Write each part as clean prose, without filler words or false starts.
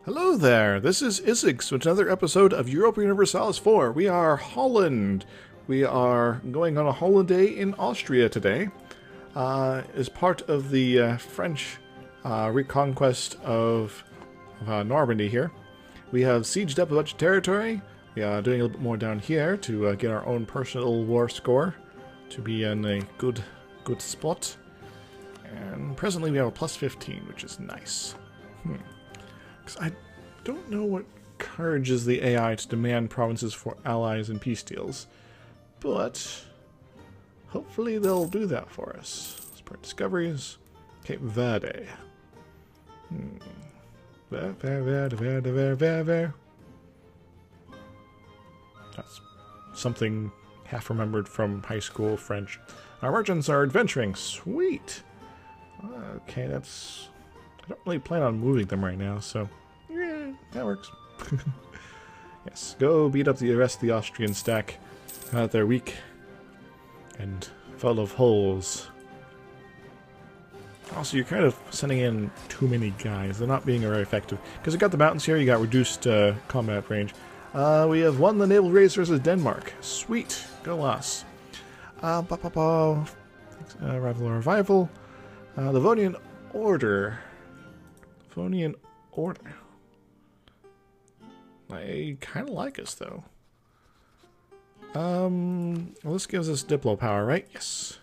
Hello there, this is Isix with another episode of Europa Universalis 4. We are Holland. We are going on a holiday in Austria today. As part of the French reconquest of Normandy here. We have sieged up a bunch of territory. We are doing a little bit more down here to get our own personal war score to be in a good spot. And presently we have a plus 15, which is nice. I don't know what encourages the AI to demand provinces for allies and peace deals, but hopefully they'll do that for us. Support discoveries. Cape Verde. Verde. That's something half remembered from high school French. Our merchants are adventuring. Sweet. Okay, that's... I don't really plan on moving them right now, so yeah, that works. Yes, go beat up the rest of the Austrian stack. They're weak and full of holes. Also, you're kind of sending in too many guys. They're not being very effective. Because you got the mountains here, you got reduced combat range. We have won the naval race versus Denmark. Sweet. Go us. Revival. Livonian Order. Livonian Order. I kind of like us, though. Well, this gives us Diplo power, right? Yes.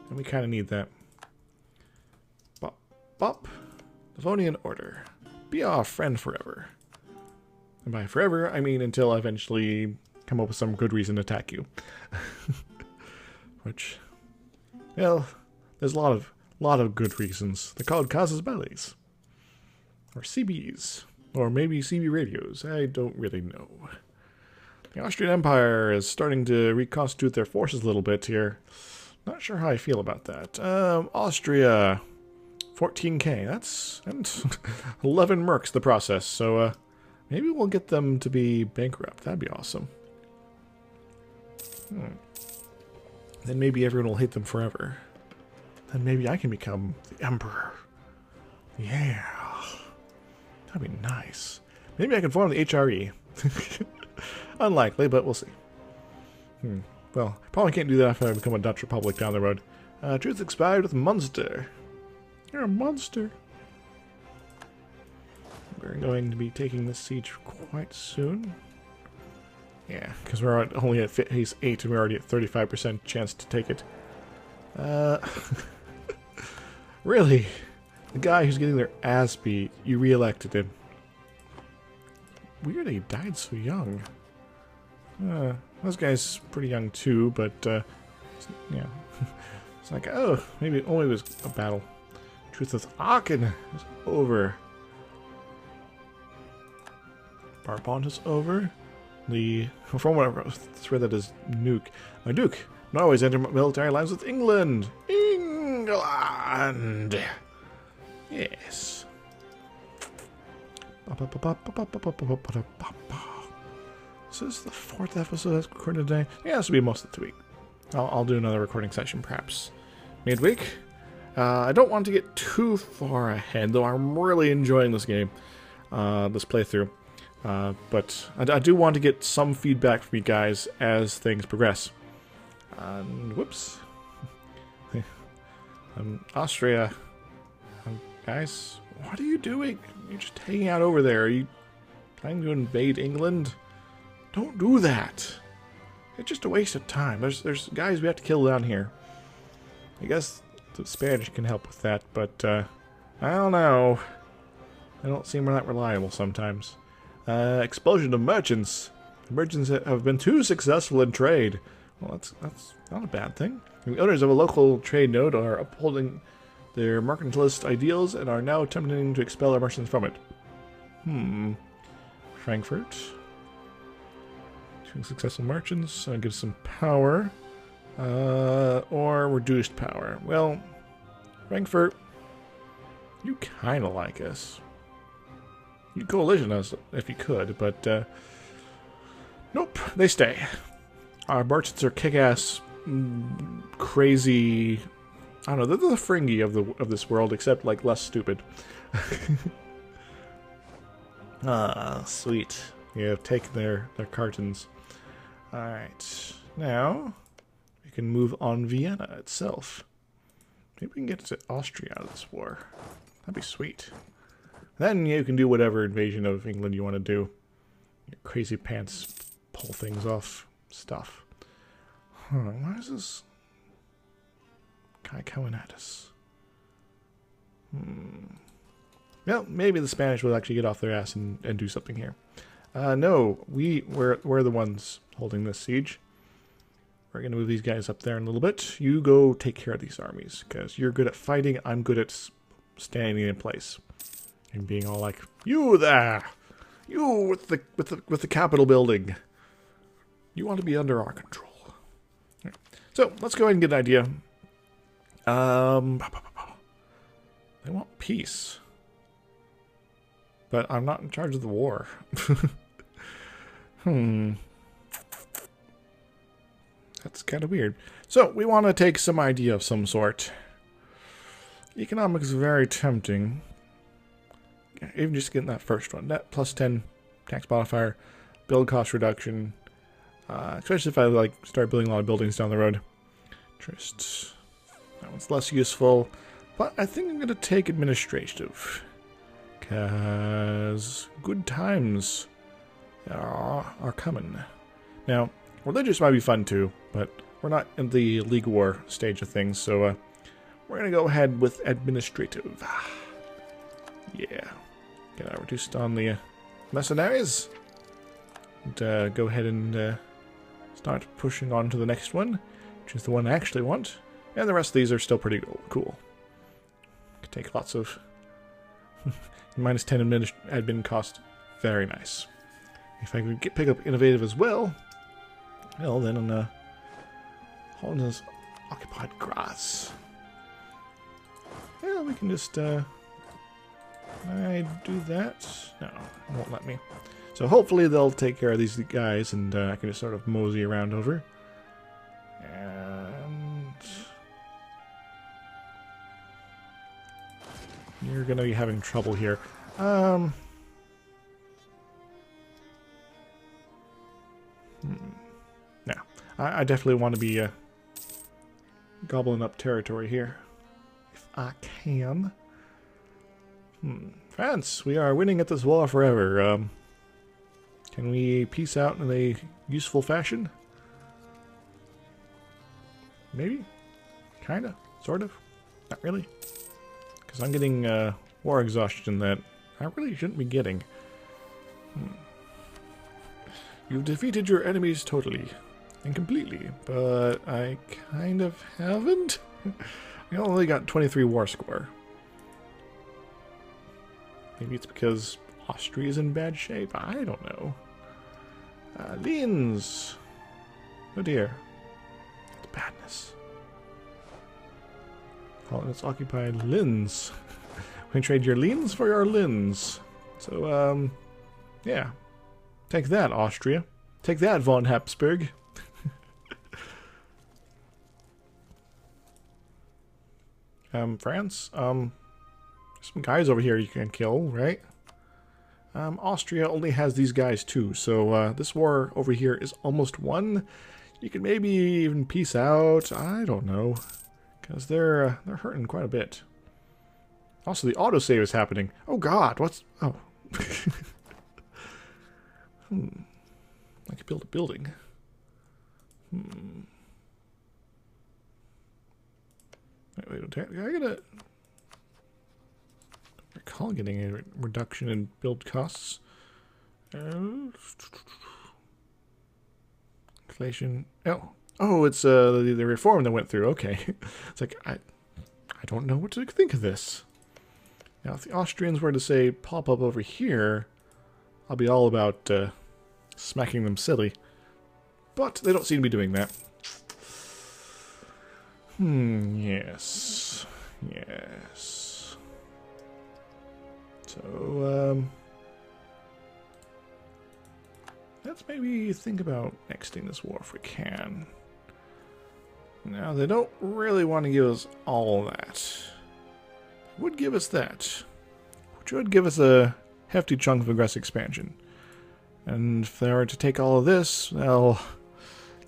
And we kind of need that. Bop. Bop. Livonian Order. Be our friend forever. And by forever, I mean until I eventually come up with some good reason to attack you. Which, well, there's a lot of good reasons. They're called casus bellis. Or CBs. Or maybe CB radios. I don't really know. The Austrian Empire is starting to reconstitute their forces a little bit here. Not sure how I feel about that. Austria. 14k. That's... and 11 mercs the process. So, maybe we'll get them to be bankrupt. That'd be awesome. Then maybe everyone will hate them forever. Then maybe I can become the emperor. Yeah. That'd be nice. Maybe I can form the HRE. Unlikely, but we'll see. Well, I probably can't do that if I become a Dutch Republic down the road. Truth expired with Munster. You're a monster. We're going to be taking this siege quite soon. Yeah, because we're only at phase 8 and we're already at 35% chance to take it. Really? The guy who's getting their ass beat, you re-elected him. Weird he died so young. This guy's pretty young too, but, yeah. It's like, oh, maybe it only was a battle. Truth with Aachen is over. Barbont is over. From whatever, that's where that is Nuke. Duke, Norway's entered military alliance with England. England! Yes. This is the 4th episode that's recorded today. Yeah, this will be most of the week. I'll do another recording session perhaps midweek. I don't want to get too far ahead, though I'm really enjoying this game, this playthrough. But I do want to get some feedback from you guys as things progress. And whoops. Austria. Guys, what are you doing? You're just hanging out over there. Are you planning to invade England? Don't do that. It's just a waste of time. There's guys we have to kill down here. I guess the Spanish can help with that, but I don't know. They don't seem that reliable sometimes. Explosion of merchants. Merchants have been too successful in trade. Well, that's not a bad thing. The owners of a local trade node are upholding their mercantilist ideals and are now attempting to expel our merchants from it. Frankfurt. Two successful merchants. Give some power. Or reduced power. Well, Frankfurt, you kind of like us. You'd coalition us if you could, but nope, they stay. Our merchants are kick-ass, crazy. I don't know. They're the Fringy of this world, except like less stupid. Ah, sweet. You have taken their cartons. Alright. Now, we can move on Vienna itself. Maybe we can get to Austria out of this war. That'd be sweet. Then you can do whatever invasion of England you want to do. Your crazy pants pull things off stuff. Huh, why is this guy coming at us? Well, maybe the Spanish will actually get off their ass and do something here. No, we're the ones holding this siege. We're going to move these guys up there in a little bit. You go take care of these armies, because you're good at fighting, I'm good at standing in place. And being all like, you there! You with the Capitol building! You want to be under our control. Right. So, let's go ahead and get an idea. They want peace. But I'm not in charge of the war. That's kind of weird. So, we want to take some idea of some sort. Economics is very tempting. Even just getting that first one. Net plus 10 tax modifier. Build cost reduction. Especially if I start building a lot of buildings down the road. Just that one's less useful. But I think I'm going to take administrative. Because good times are coming. Now, religious might be fun too, but we're not in the League War stage of things, so we're going to go ahead with administrative. Yeah. Get that reduced on the mercenaries. And go ahead and start pushing on to the next one, which is the one I actually want. And the rest of these are still pretty cool. Could take lots of... minus 10 admin cost. Very nice. If I could pick up innovative as well, then Holland has occupied Graz. Yeah, we can just I do that? No, it won't let me. So hopefully they'll take care of these guys, and I can just sort of mosey around over. And you're going to be having trouble here. No, I definitely want to be gobbling up territory here, if I can. France, we are winning at this war forever. Can we peace out in a useful fashion? Maybe? Kinda? Sort of? Not really? Because I'm getting war exhaustion that I really shouldn't be getting. You've defeated your enemies totally and completely, but I kind of haven't. I only got 23 war score. Maybe it's because Austria's in bad shape. I don't know. Linz. Oh dear. That's badness. Holland has occupied Linz. We can trade your Linz for your Linz. So, yeah. Take that, Austria. Take that, von Hapsburg. France. Some guys over here you can kill, right? Austria only has these guys too, so this war over here is almost won. You can maybe even peace out. I don't know, because they're hurting quite a bit. Also, the autosave is happening. Oh God, what's... Oh. I could build a building. Wait, I gotta... I recall getting a reduction in build costs. Inflation. Oh, it's the reform that went through. Okay, it's like I don't know what to think of this. Now, if the Austrians were to say pop up over here, I'll be all about smacking them silly. But they don't seem to be doing that. Yes. Yes. So, let's maybe think about nexting this war if we can. Now, they don't really want to give us all that. They would give us that. Which would give us a hefty chunk of aggressive expansion. And if they were to take all of this, well,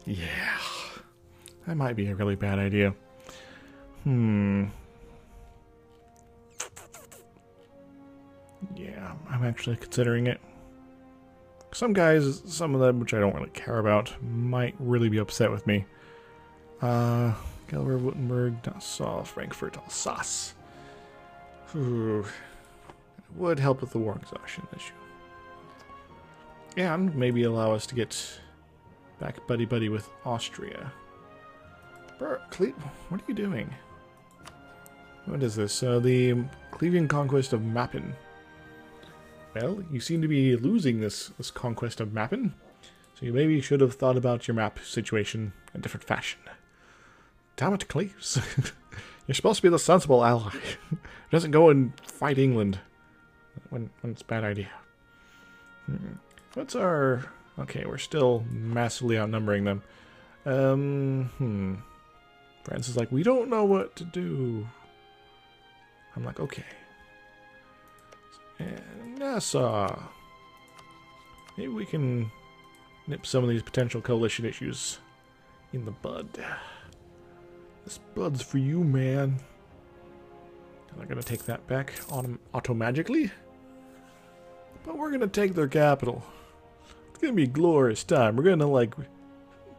yeah, that might be a really bad idea. Yeah, I'm actually considering it. Some guys, some of them, which I don't really care about, might really be upset with me. Gelber, Wittenberg, Nassau, Frankfurt, Alsace. Ooh. It would help with the war exhaustion issue. And maybe allow us to get back buddy-buddy with Austria. What are you doing? What is this? The Clevian conquest of Mappen. Well, you seem to be losing this conquest of Mappen, so you maybe should have thought about your map situation in a different fashion. Damn it, Cleves. You're supposed to be the sensible ally. Doesn't go and fight England when it's a bad idea. What's our... Okay, we're still massively outnumbering them. France is like, we don't know what to do. I'm like, okay. And Nassau. Maybe we can nip some of these potential coalition issues in the bud. This bud's for you, man. They're going to take that back auto-magically. But we're going to take their capital. It's going to be a glorious time. We're going to, like,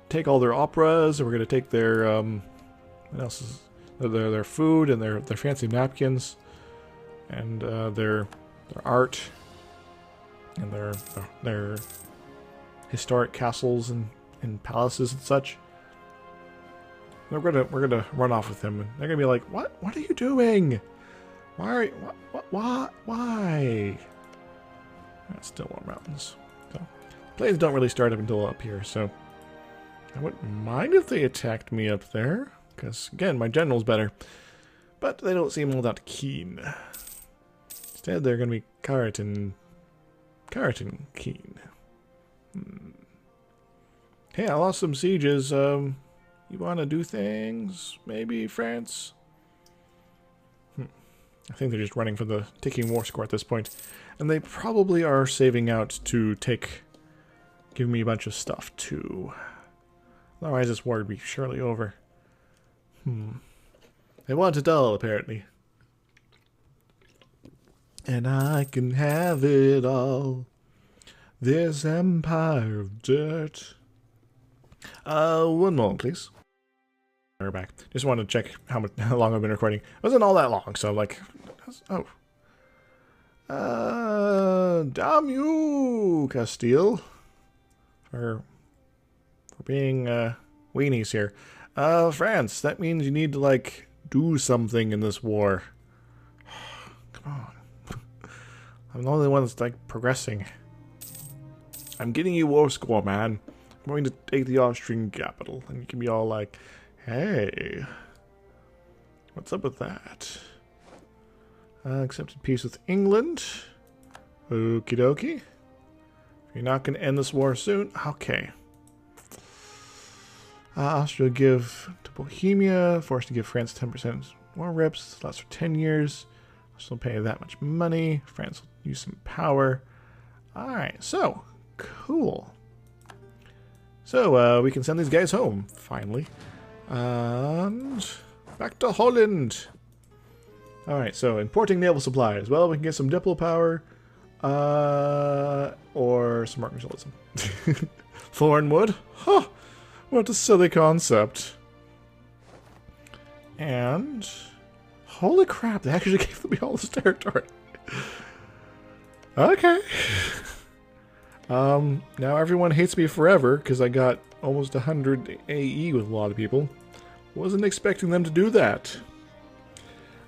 take all their operas, and we're going to take their, what else is... Their food, and their fancy napkins, and their art, and their historic castles and palaces and such. We're gonna run off with them, and they're gonna be like, "What? What are you doing? Why? Why?" That's Stillwater Mountains. So planes don't really start up until up here, so I wouldn't mind if they attacked me up there, because again, my general's better. But they don't seem all that keen. Instead, they're gonna be Karatin keen. Hey, I lost some sieges. You want to do things? Maybe France? I think they're just running for the ticking war score at this point. And they probably are saving out to give me a bunch of stuff too. Otherwise this war would be surely over. They want it all, apparently. And I can have it all. This empire of dirt. One moment, please. We're back. Just wanted to check how long I've been recording. It wasn't all that long, so like, oh. Damn you, Castile, for being weenies here. France, that means you need to like do something in this war. Come on. I'm the only one that's like progressing. I'm getting you war score, man. I'm going to take the Austrian capital, and you can be all like, hey, what's up with that? Accepted peace with England. Okie dokie. You're not going to end this war soon? Okay. Austria give to Bohemia, forced to give France 10% war reps, lasts for 10 years. Still pay that much money. France will use some power. Alright, so, cool. So, we can send these guys home, finally. And back to Holland. Alright, so importing naval supplies. Well, we can get some Diplo power, or some martialism. Foreign wood? Huh! What a silly concept. And holy crap, they actually gave me all this territory. Okay. Now everyone hates me forever because I got almost 100 AE with a lot of people. Wasn't expecting them to do that.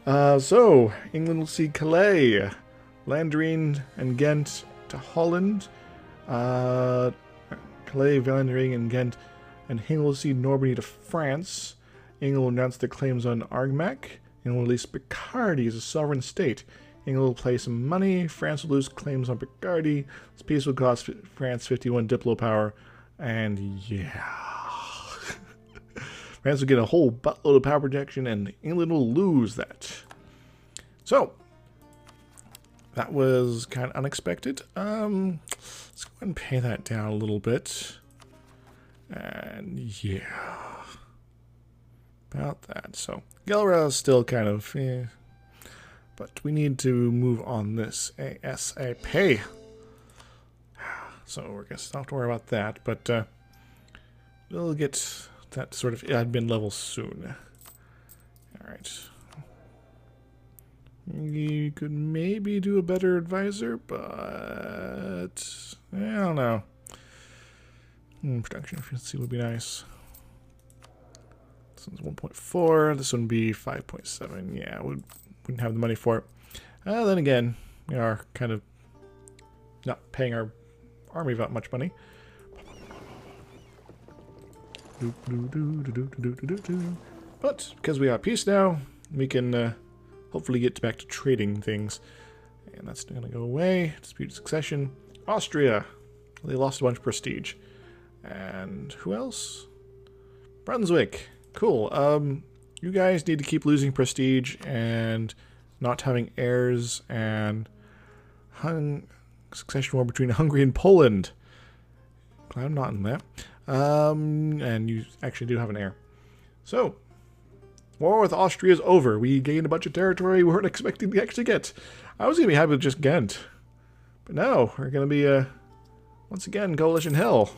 So, England will see Calais, Landrine and Ghent to Holland. Calais, Landrine and Ghent and England will cede Normandy to France. England will announce their claims on Armagnac. England will release Picardy as a sovereign state. England will pay some money. France will lose claims on Picardy. This peace will cost France 51 Diplo power. And yeah. France will get a whole buttload of power projection, and England will lose that. So, That was kind of unexpected. Let's go ahead and pay that down a little bit. And yeah, about that. So Gelra is still kind of, but we need to move on this ASAP. So we're gonna not have to worry about that, but we'll get that sort of admin level soon. All right. You could maybe do a better advisor, but I don't know. Production efficiency would be nice. This one's 1.4. This one would be 5.7. Yeah, wouldn't have the money for it. Then again, we are kind of not paying our army that much money. But because we have peace now, we can hopefully get back to trading things. And that's going to go away. Disputed succession. Austria. They lost a bunch of prestige. And who else? Brunswick. Cool. You guys need to keep losing prestige and not having heirs and succession war between Hungary and Poland. Glad I'm not in that. And you actually do have an heir. So, war with Austria is over. We gained a bunch of territory we weren't expecting to actually get. I was going to be happy with just Ghent. But no, we're going to be, once again, coalition hell.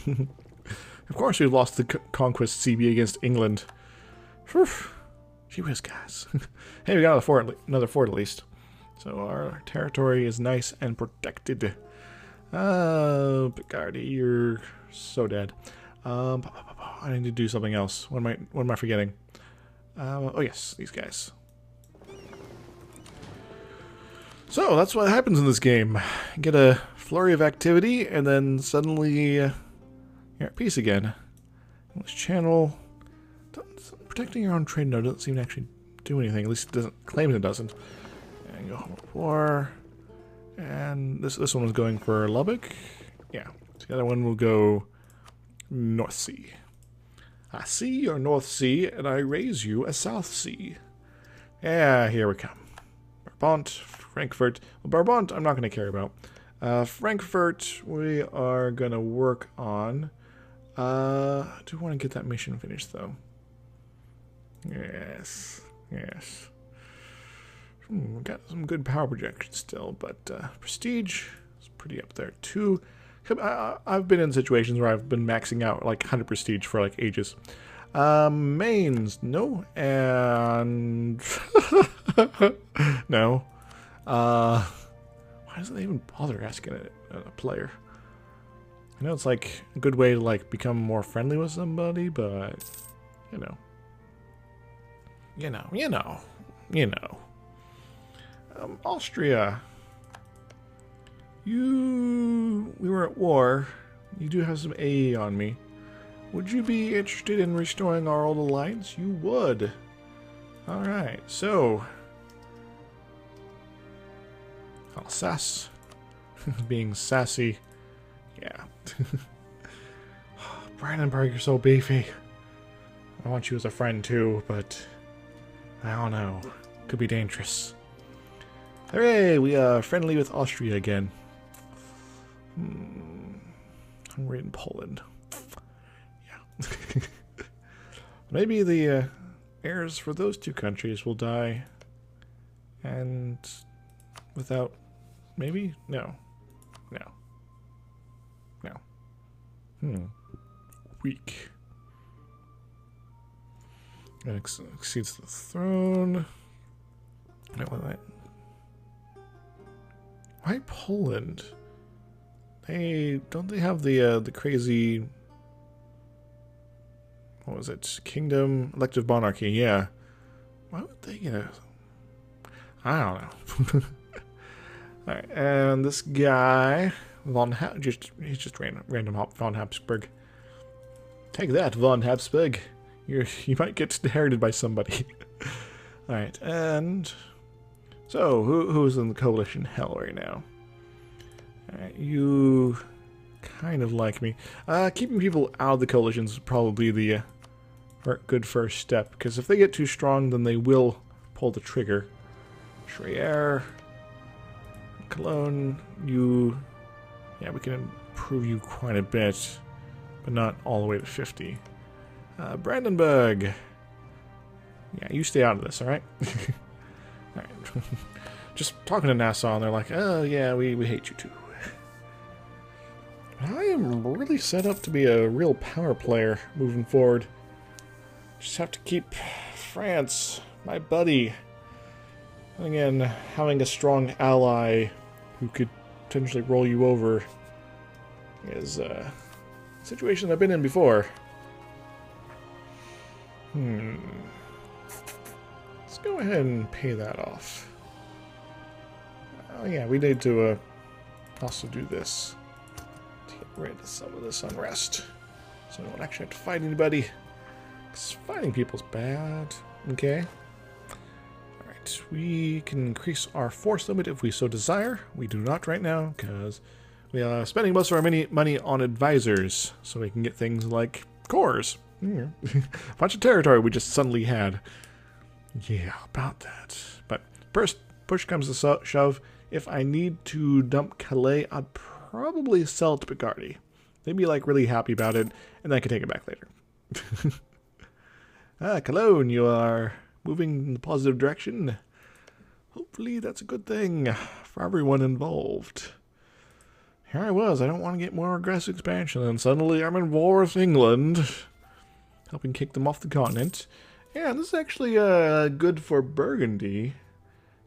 Of course we've lost the Conquest CB against England. Whew. Gee whiz, guys. Hey, we got another fort at least. So our territory is nice and protected. Picardy, you're so dead. I need to do something else. What am I forgetting? Oh yes, these guys. So that's what happens in this game. You get a flurry of activity, and then suddenly you're at peace again. This channel, protecting your own trade node doesn't seem to actually do anything. At least it doesn't claim it doesn't. And go home with war. And this one was going for Lubbock. Yeah. So the other one will go North Sea. I see your North Sea, and I raise you a South Sea. Yeah, here we come. Brabant, Frankfurt. Well, Brabant, I'm not going to care about. Frankfurt, we are going to work on. I do want to get that mission finished, though. Yes, yes. We've got some good power projections still, but prestige is pretty up there, too. I've been in situations where I've been maxing out like 100 prestige for like ages. Mains, no, and no. Why doesn't they even bother asking a player? I know it's like a good way to like become more friendly with somebody, but you know. Austria. We were at war. You do have some AE on me. Would you be interested in restoring our old alliance? You would. Alright, so Alsace. Being sassy. Yeah. Brandenburg, you're so beefy. I want you as a friend too, but I don't know. Could be dangerous. Hooray! We are friendly with Austria again. Hungary and Poland. Yeah. Maybe the heirs for those two countries will die. And without... Maybe? No. Weak. That exceeds the throne. Wait. Why Poland? Don't they have the crazy, what was it? Kingdom elective monarchy? Yeah. Why would they get a? I don't know. All right, and this guy he's just random von Hapsburg. Take that, von Hapsburg. You might get inherited by somebody. All right, and so who's in the coalition hell right now? You kind of like me. Keeping people out of the coalitions is probably the good first step, because if they get too strong, then they will pull the trigger. Schreier, Cologne, you... Yeah, we can improve you quite a bit, but not all the way to 50. Brandenburg. Yeah, you stay out of this, alright? Alright. Just talking to Nassau, and they're like, oh, yeah, we hate you too. I am really set up to be a real power player moving forward. Just have to keep France, my buddy. And again, having a strong ally who could potentially roll you over is a situation I've been in before. Let's go ahead and pay that off. Oh yeah, we need to also do this to get rid of some of this unrest, so we don't actually have to fight anybody. Because fighting people's bad. Okay. Alright, we can increase our force limit if we so desire. We do not right now, because we are spending most of our money on advisors, so we can get things like cores. A bunch of territory we just suddenly had. Yeah, about that. But first, push comes to shove. If I need to dump Calais, I'd probably sell it to Picardy. They'd be like really happy about it, and then I can take it back later. Cologne, you are moving in the positive direction. Hopefully that's a good thing for everyone involved. Here I was, I don't want to get more aggressive expansion, and suddenly I'm in war with England, helping kick them off the continent. Yeah, this is actually good for Burgundy,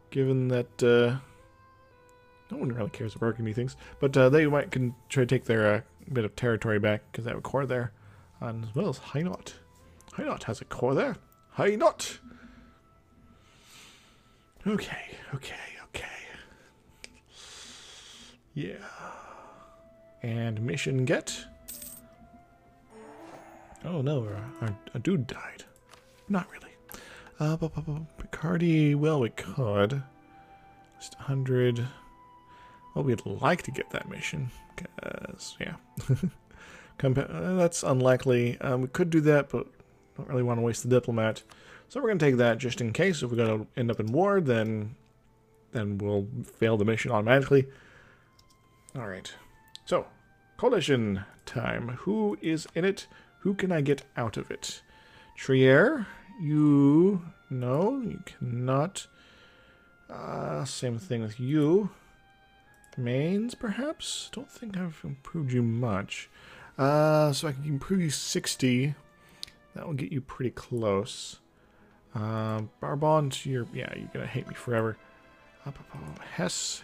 given that no one really cares what Burgundy thinks, but they can try to take their bit of territory back, because they have a core there, and as well as Hainaut. Hainaut has a core there. Hainaut! Okay. Yeah. And mission get. Oh no, our dude died. Not really. Picardy, well, we could. Just 100. Well, we'd like to get that mission, because, yeah. That's unlikely. We could do that, but don't really want to waste the diplomat. So we're going to take that just in case. If we're going to end up in war, then we'll fail the mission automatically. Alright. So, coalition time. Who is in it? Who can I get out of it? Trier, you... No, you cannot. Same thing with you. Mainz, perhaps? Don't think I've improved you much. So I can improve you 60. That will get you pretty close. Barbon, you're gonna hate me forever. Hesse.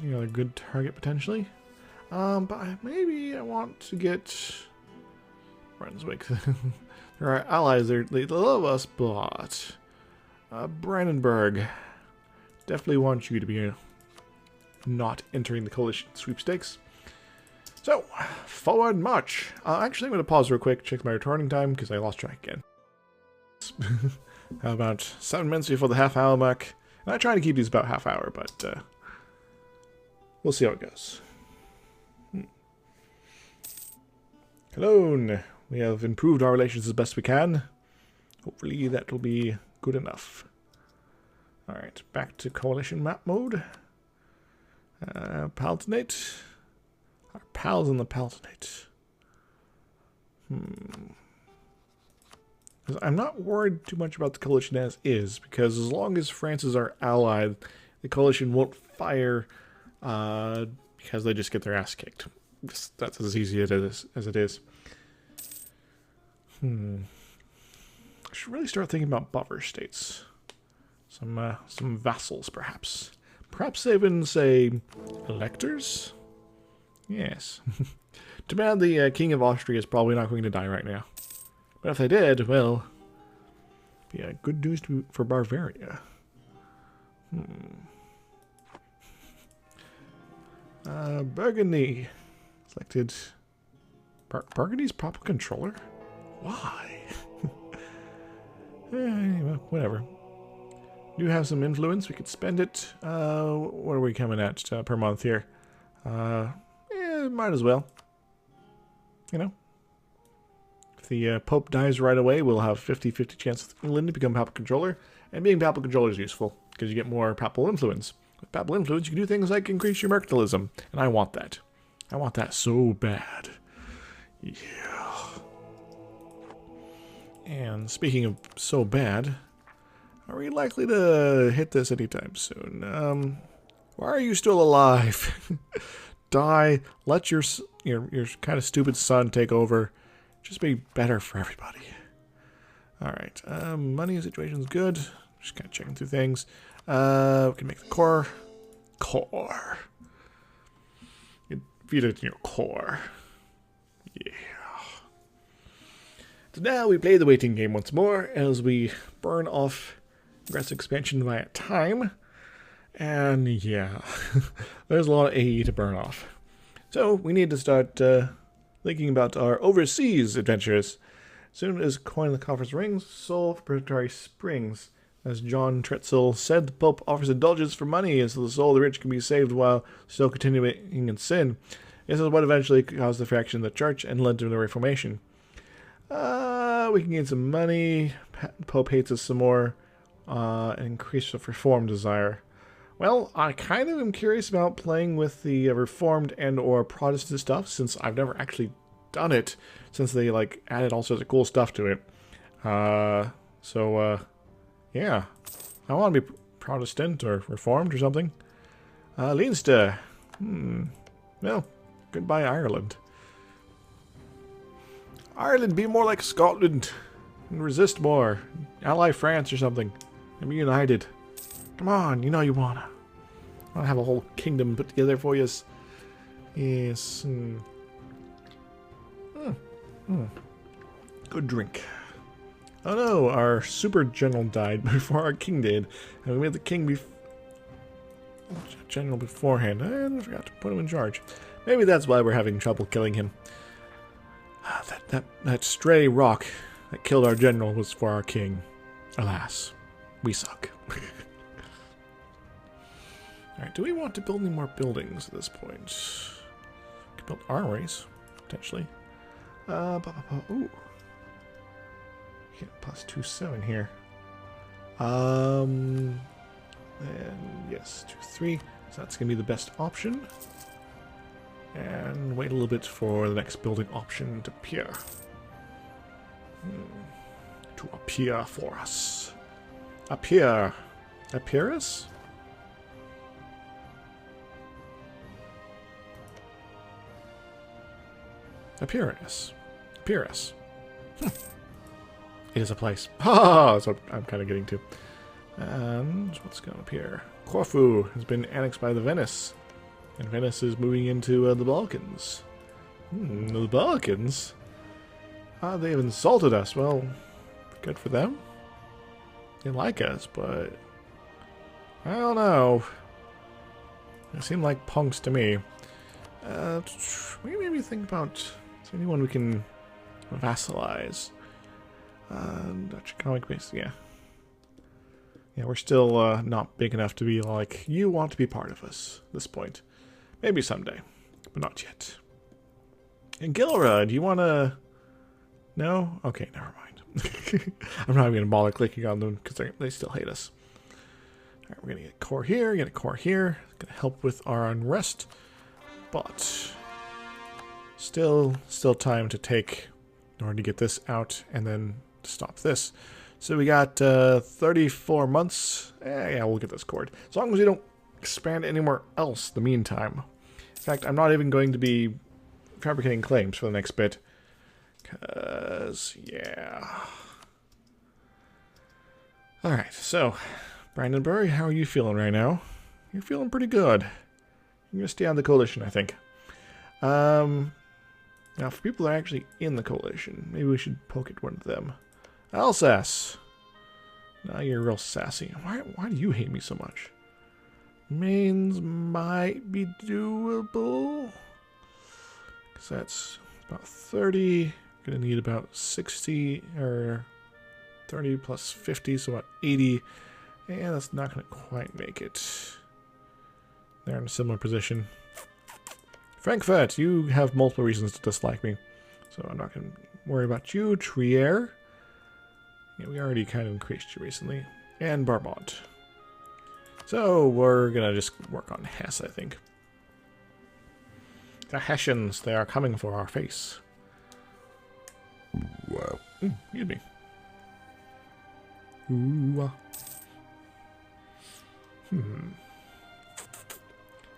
You're a good target potentially. But maybe I want to get Brunswick. There are allies there. They love us, but Brandenburg. Definitely want you to be not entering the coalition sweepstakes. So, forward march. Actually, I'm going to pause real quick, check my returning time, because I lost track again. About 7 minutes before the half-hour mark. And I try to keep these about half-hour, but we'll see how it goes. Cologne. We have improved our relations as best we can. Hopefully that will be good enough. Alright, back to coalition map mode. Palatinate. Our pals in the Palatinate. I'm not worried too much about the coalition as is, because as long as France is our ally, the coalition won't fire because they just get their ass kicked. That's as easy as it is. I should really start thinking about buffer states. Some vassals, perhaps. Perhaps even, say, electors? Yes. Too bad the King of Austria is probably not going to die right now. But if they did, well, be good news for Bavaria. Burgundy. Selected. Burgundy's proper controller? Why? Well, whatever. Do have some influence. We could spend it. What are we coming at per month here? Might as well. You know. If the Pope dies right away, we'll have 50-50 chance with England to become Papal Controller. And being Papal Controller is useful. because you get more papal influence. With papal influence, you can do things like increase your mercantilism, and I want that. I want that so bad. Yeah. And speaking of so bad, are we likely to hit this anytime soon? Why are you still alive? Die. Let your kind of stupid son take over. Just be better for everybody. Alright. Money situation's good. Just kind of checking through things. We can make the core. Core. You feed it in your core. Yeah. So now we play the waiting game once more as we burn off aggressive expansion via time. And yeah, there's a lot of AE to burn off. So we need to start thinking about our overseas adventures. As soon as coin the coffer's rings, soul for predatory springs. As John Tretzel said, the Pope offers indulgence for money, and so the soul of the rich can be saved while still continuing in sin. This is what eventually caused the fraction of the church and led to the Reformation. We can gain some money. Pope hates us some more. And increase the reform desire. Well, I kind of am curious about playing with the Reformed and or Protestant stuff, since I've never actually done it, since they like added all sorts of cool stuff to it. Yeah. I want to be Protestant or Reformed or something. Leinster. Well, goodbye Ireland. Ireland, be more like Scotland. And resist more. Ally France or something. And be united. Come on, you know you wanna. I wanna have a whole kingdom put together for you. Yes. Good drink. Oh no, our super general died before our king did. And we made the king general beforehand. And I forgot to put him in charge. Maybe that's why we're having trouble killing him. That stray rock that killed our general was for our king. Alas, we suck. Alright, do we want to build any more buildings at this point? We could build armories, potentially. Ooh. Yeah, plus 2-7 here. And yes, 2-3. So that's going to be the best option. And wait a little bit for the next building option to appear. To appear for us. Appear. Appear us? Appear us. Appear us. It is a place. Ha! That's what I'm kind of getting to. And what's going up here? Corfu has been annexed by the Venice. And Venice is moving into the Balkans. The Balkans? They have insulted us. Well, good for them. They like us, but I don't know. They seem like punks to me. We maybe think about, is there anyone we can vassalize? Dutch economic base, yeah. Yeah, we're still not big enough to be like, you want to be part of us at this point. Maybe someday, but not yet. And Gilra, do you want to... No? Okay, never mind. I'm not even going to bother clicking on them because they still hate us. Alright, we're going to get a core here, get a core here. It's going to help with our unrest. But still time to take in order to get this out and then stop this. So we got 34 months. Yeah, we'll get this cord. As long as we don't expand anywhere else in the meantime. In fact, I'm not even going to be fabricating claims for the next bit. Because, yeah. Alright, so, Brandenburg, how are you feeling right now? You're feeling pretty good. You're going to stay on the coalition, I think. Now, for people that are actually in the coalition, maybe we should poke at one of them. Alsace! Now you're real sassy. Why do you hate me so much? Mainz might be doable. Because that's about 30. Gonna need about 60, or 30 plus 50, so about 80. And that's not gonna quite make it. They're in a similar position. Frankfurt, you have multiple reasons to dislike me. So I'm not gonna worry about you. Trier. Yeah, we already kind of increased you recently. And Barbont. So we're gonna just work on Hess, I think. The Hessians, they are coming for our face. Wow. Excuse me. Ooh.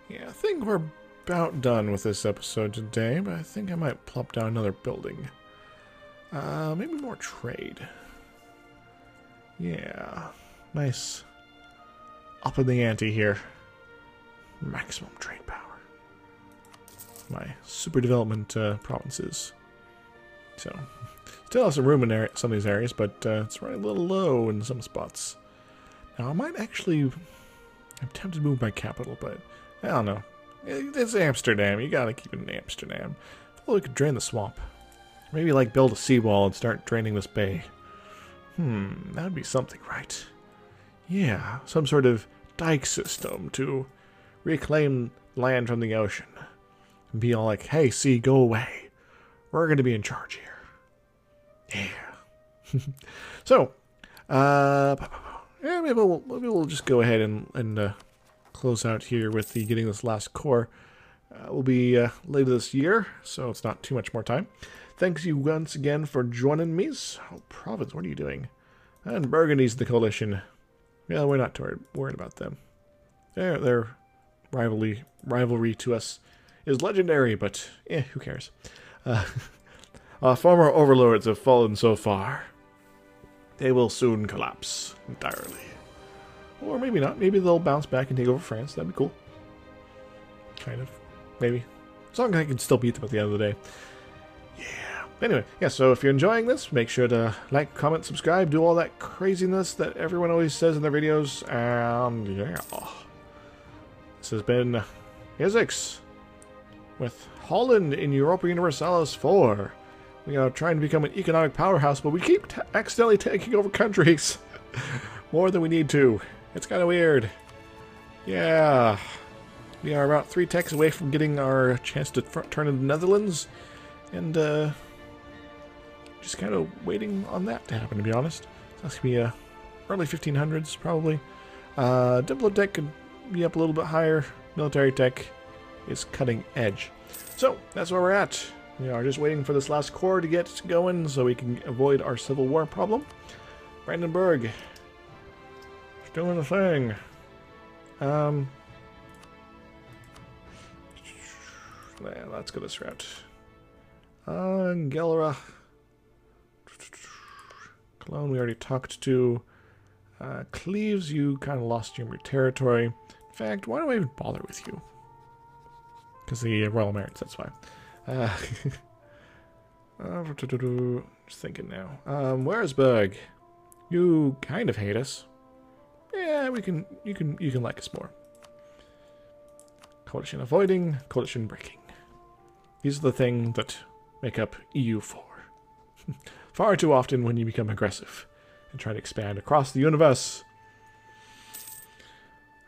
Yeah, I think we're about done with this episode today, but I think I might plop down another building. Maybe more trade. Yeah. Nice. Up in the ante here. Maximum trade power. My super development provinces. So, still have some room in some of these areas, but it's running a little low in some spots. Now, I might actually... I'm tempted to move my capital, but I don't know. It's Amsterdam. You gotta keep it in Amsterdam. I thought we could drain the swamp. Maybe, like, build a seawall and start draining this bay. That would be something, right? Yeah, some sort of dike system to reclaim land from the ocean. And be all like, hey, sea, go away. We're going to be in charge here. Yeah. So, yeah, maybe we'll just go ahead and close out here with the getting this last core. We'll be later this year, so it's not too much more time. Thanks you once again for joining me. Oh, Province, what are you doing? And Burgundy's the coalition. Yeah, we're not worried about them. Their rivalry to us is legendary, but who cares? Former overlords have fallen so far. They will soon collapse entirely. Or maybe not. Maybe they'll bounce back and take over France. That'd be cool. Kind of. Maybe. As long as I can still beat them at the end of the day. Yeah. Anyway, yeah, so if you're enjoying this, make sure to like, comment, subscribe, do all that craziness that everyone always says in their videos. And yeah. This has been Isix with Holland in Europa Universalis 4. We are trying to become an economic powerhouse, but we keep accidentally taking over countries. More than we need to. It's kind of weird. Yeah. We are about 3 techs away from getting our chance to turn into the Netherlands. And, just kind of waiting on that to happen, to be honest. That's going to be early 1500s, probably. Diplo tech could be up a little bit higher. Military tech is cutting edge. So, that's where we're at. We are just waiting for this last core to get going so we can avoid our civil war problem. Brandenburg. Doing the thing. Yeah, let's go this route. Gelra. Cologne, we already talked to. Cleves, you kind of lost your territory. In fact, why do I even bother with you? Because the Royal Merits, that's why. Just thinking now. Waresburg. You kind of hate us. Yeah, you can like us more. Coalition avoiding, coalition breaking. These are the things that make up EU4. Far too often when you become aggressive and try to expand across the universe.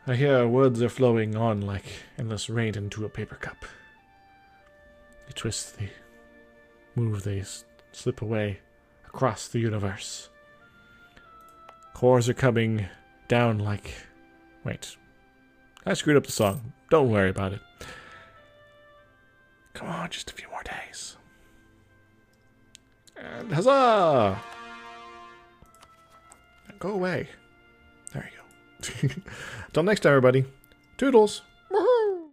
I hear words are flowing on like endless rain into a paper cup. They twist, they move, they slip away across the universe. Cores are coming down like... Wait. I screwed up the song. Don't worry about it. Come on, just a few more days. And huzzah! Go away. There you go. Until next time, everybody. Toodles!